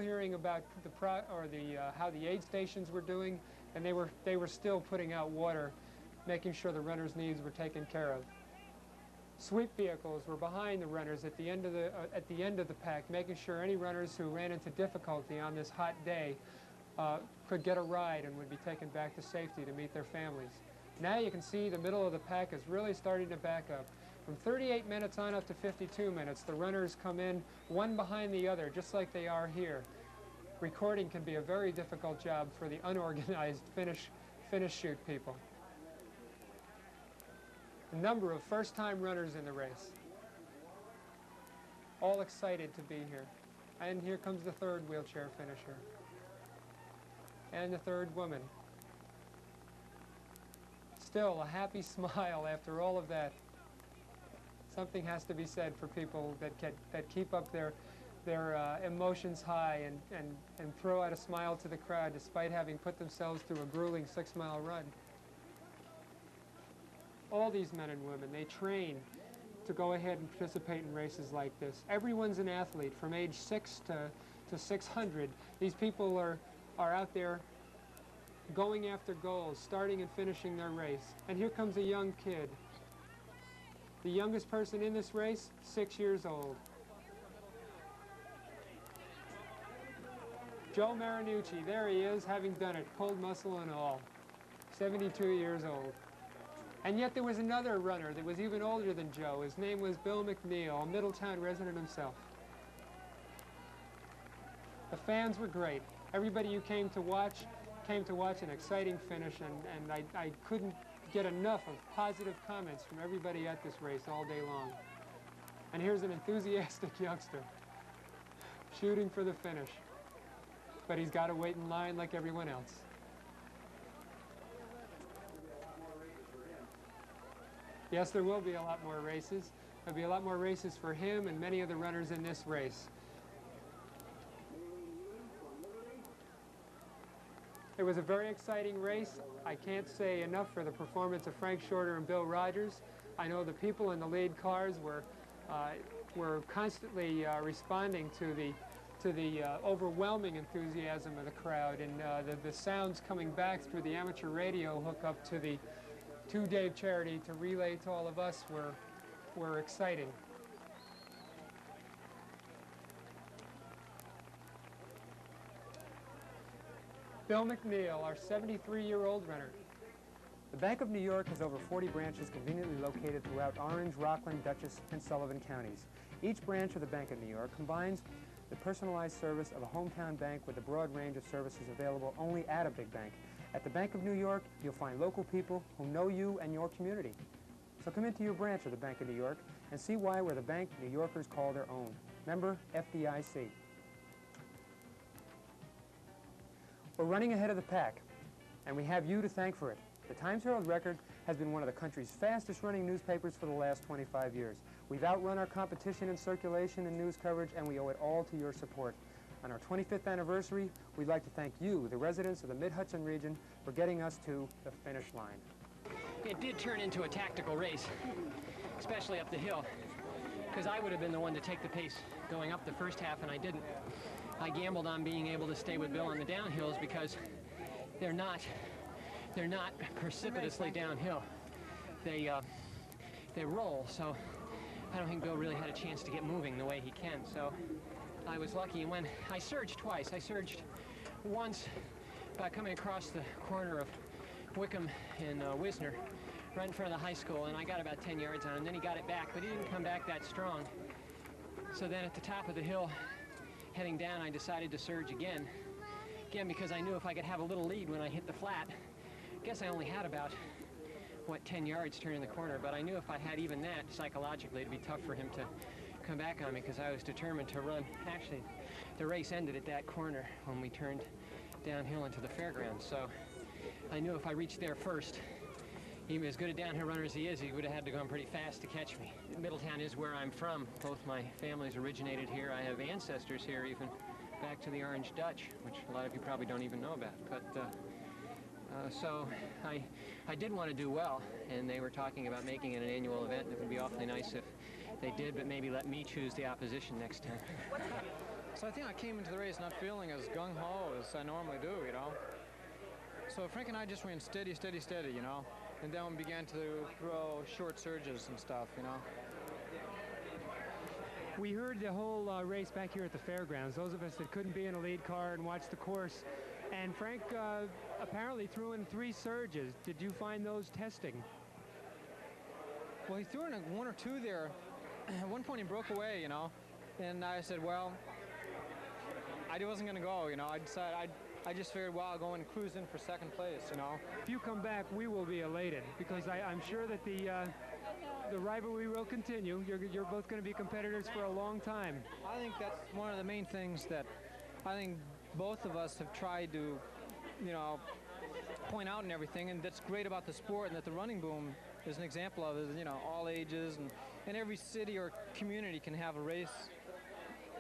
hearing about how the aid stations were doing, and they were still putting out water, making sure the runners' needs were taken care of. Sweep vehicles were behind the runners at the end of the pack, making sure any runners who ran into difficulty on this hot day could get a ride and would be taken back to safety to meet their families. Now you can see the middle of the pack is really starting to back up. From 38 minutes on up to 52 minutes, the runners come in one behind the other, just like they are here. Recording can be a very difficult job for the unorganized finish shoot people. A number of first-time runners in the race, all excited to be here. And here comes the third wheelchair finisher, and the third woman. Still a happy smile after all of that. Something has to be said for people that keep up their emotions high and throw out a smile to the crowd despite having put themselves through a grueling 6-mile run. All these men and women, they train to go ahead and participate in races like this. Everyone's an athlete from age 6 to 600. These people are out there going after goals, starting and finishing their race. And here comes a young kid. The youngest person in this race, 6 years old. Joe Marinucci, there he is, having done it, cold muscle and all, 72 years old. And yet there was another runner that was even older than Joe. His name was Bill McNeil, a Middletown resident himself. The fans were great. Everybody who came to watch an exciting finish, and I couldn't get enough of positive comments from everybody at this race all day long. And here's an enthusiastic youngster shooting for the finish, but he's got to wait in line like everyone else. Yes, there will be a lot more races. There'll be a lot more races for him and many of the runners in this race. It was a very exciting race. I can't say enough for the performance of Frank Shorter and Bill Rodgers. I know the people in the lead cars were constantly responding to the overwhelming enthusiasm of the crowd, and the sounds coming back through the amateur radio hookup to Dave Charity to relay to all of us were exciting. Bill McNeil, our 73-year-old runner. The Bank of New York has over 40 branches conveniently located throughout Orange, Rockland, Dutchess, and Sullivan counties. Each branch of the Bank of New York combines the personalized service of a hometown bank with a broad range of services available only at a big bank. At the Bank of New York, you'll find local people who know you and your community. So come into your branch of the Bank of New York and see why we're the bank New Yorkers call their own. Member FDIC. We're running ahead of the pack, and we have you to thank for it. The Times-Herald-Record has been one of the country's fastest-running newspapers for the last 25 years. We've outrun our competition in circulation and news coverage, and we owe it all to your support. On our 25th anniversary, we'd like to thank you, the residents of the Mid-Hudson region, for getting us to the finish line. It did turn into a tactical race, especially up the hill, because I would have been the one to take the pace going up the first half, and I didn't. I gambled on being able to stay with Bill on the downhills because they're not precipitously downhill. They roll, so I don't think Bill really had a chance to get moving the way he can. So I was lucky, and when I surged twice. I surged once by coming across the corner of Wickham and Wisner, right in front of the high school, and I got about 10 yards on him. Then he got it back, but he didn't come back that strong. So then at the top of the hill, heading down, I decided to surge again because I knew if I could have a little lead when I hit the flat. I guess I only had about, 10 yards turning the corner, but I knew if I had even that, psychologically, it'd be tough for him to come back on me because I was determined to run. Actually, the race ended at that corner when we turned downhill into the fairgrounds, so I knew if I reached there first, even as good a downhill runner as he is, he would have had to go pretty fast to catch me. Middletown is where I'm from. Both my families originated here. I have ancestors here, even back to the Orange Dutch, which a lot of you probably don't even know about. But so I did want to do well, and they were talking about making it an annual event, and it would be awfully nice if they did, but maybe let me choose the opposition next time. So I think I came into the race not feeling as gung-ho as I normally do, you know. So Frank and I just went steady, steady, steady, you know. And then we began to throw short surges and stuff, you know. We heard the whole race back here at the fairgrounds, those of us that couldn't be in a lead car and watch the course. And Frank apparently threw in 3 surges. Did you find those testing? Well, he threw in 1 or 2 there. At one point he broke away, you know. And I said, well, I wasn't going to go, you know. I decided I just figured, well, I'll go and cruise in for 2nd place, you know. If you come back, we will be elated, because I'm sure that the rivalry will continue. You're both going to be competitors for a long time. I think that's one of the main things that I think both of us have tried to, you know, point out and everything, and that's great about the sport, and that the running boom is an example of it. You know, all ages, and every city or community can have a race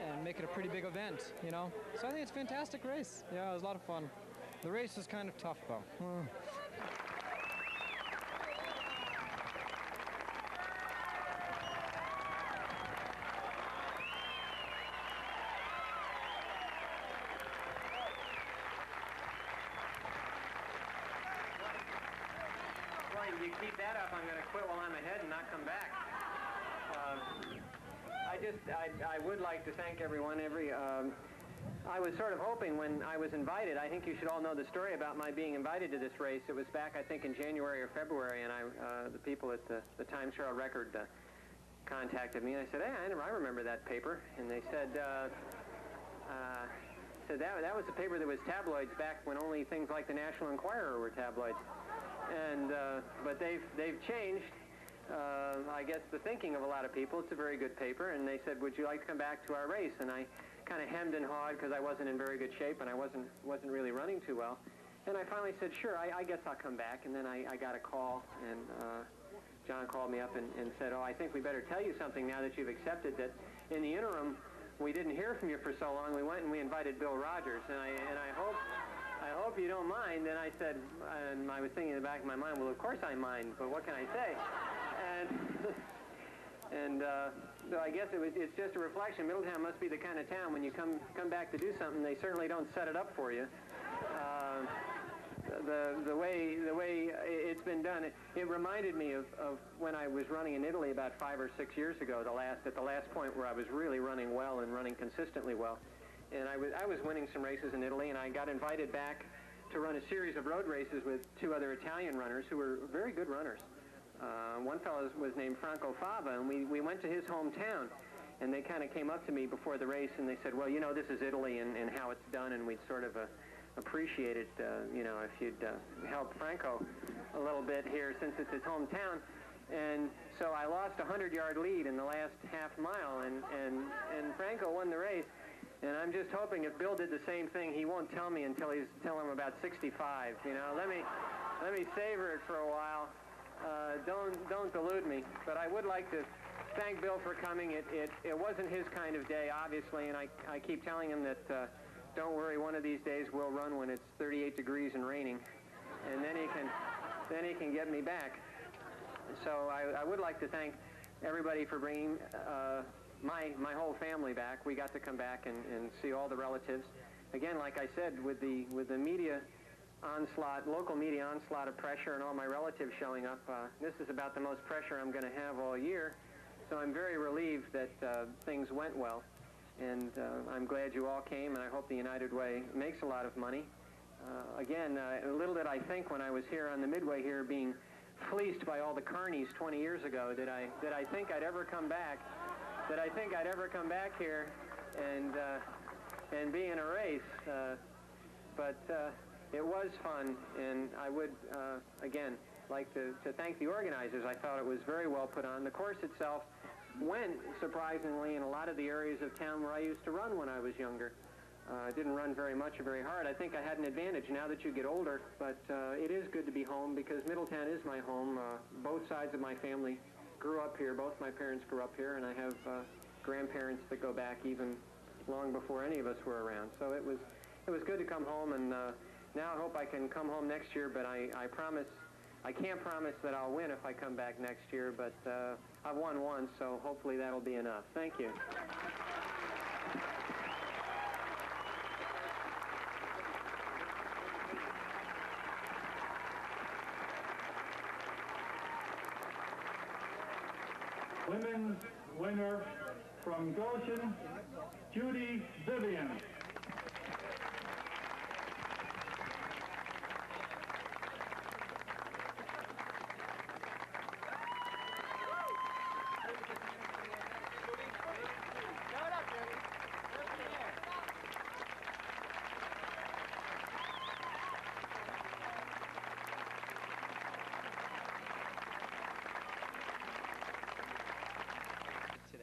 and make it a pretty big event, you know. So I think it's a fantastic race. Yeah, it was a lot of fun. The race is kind of tough, though. If you keep that up, I'm going to quit while I'm ahead and not come back. I would like to thank everyone. I was sort of hoping when I was invited, I think you should all know the story about my being invited to this race. It was back, I think, in January or February, and the people at the Times Herald Record contacted me, and I said, hey, I remember that paper. And they said, that was the paper that was tabloids back when only things like the National Enquirer were tabloids. And but they've changed, I guess, the thinking of a lot of people. It's a very good paper, and they said, would you like to come back to our race? And I kind of hemmed and hawed because I wasn't in very good shape and I wasn't really running too well. And I finally said, sure, I guess I'll come back. And then I got a call, and John called me up and said, oh, I think we better tell you something now that you've accepted that. In the interim, we didn't hear from you for so long. We went and we invited Bill Rodgers, and I hope you don't mind. And I said, and I was thinking in the back of my mind, well, of course I mind, but what can I say? And so I guess it's just a reflection. Middletown must be the kind of town when you come back to do something, they certainly don't set it up for you. The way it's been done, it reminded me of when I was running in Italy about 5 or 6 years ago, at the last point where I was really running well and running consistently well. And I was winning some races in Italy, and I got invited back to run a series of road races with 2 other Italian runners who were very good runners. One fellow was named Franco Fava, and we went to his hometown, and they kind of came up to me before the race, and they said, well, you know, this is Italy and how it's done, and we'd sort of appreciate it, you know, if you'd help Franco a little bit here since it's his hometown. And so I lost a 100-yard lead in the last half mile, and Franco won the race. And I'm just hoping if Bill did the same thing, he won't tell me until I'm about 65. You know, let me savor it for a while. Don't delude me. But I would like to thank Bill for coming. It wasn't his kind of day, obviously, and I keep telling him that don't worry, one of these days we'll run when it's 38 degrees and raining, and then he can get me back. So I would like to thank everybody for bringing my whole family back. We got to come back and see all the relatives. Again, like I said, with the media onslaught, local media onslaught of pressure and all my relatives showing up, this is about the most pressure I'm going to have all year. So I'm very relieved that things went well. And I'm glad you all came, and I hope the United Way makes a lot of money. Again, little did I think when I was here on the Midway here being fleeced by all the carnies 20 years ago that I think I'd ever come back. That I think I'd ever come back here and be in a race. But it was fun, and I would, again, like to thank the organizers. I thought it was very well put on. The course itself went, surprisingly, in a lot of the areas of town where I used to run when I was younger. I didn't run very much or very hard. I think I had an advantage now that you get older, but it is good to be home because Middletown is my home. Both sides of my family grew up here. Both my parents grew up here, and I have grandparents that go back even long before any of us were around. So it was good to come home, and now I hope I can come home next year, but I can't promise that I'll win if I come back next year, but I've won once, so hopefully that'll be enough. Thank you. Women's winner from Goshen, Judy Vivian.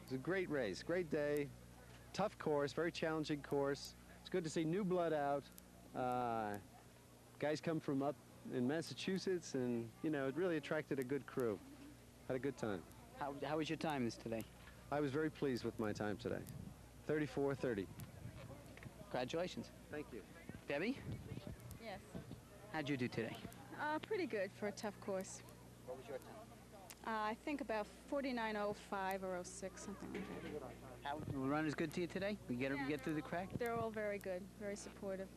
It's a great race, great day, tough course, very challenging course. It's good to see new blood out. Guys come from up in Massachusetts, and you know, it really attracted a good crew. Had a good time. How was your time today? I was very pleased with my time today. 34:30. Congratulations. Thank you. Debbie, Yes. how'd you do today? Pretty good for a tough course. What was your time? I think about 49:05 or 06, something like that. How were the runners good to you today? We get through the crack? They're all very good, very supportive.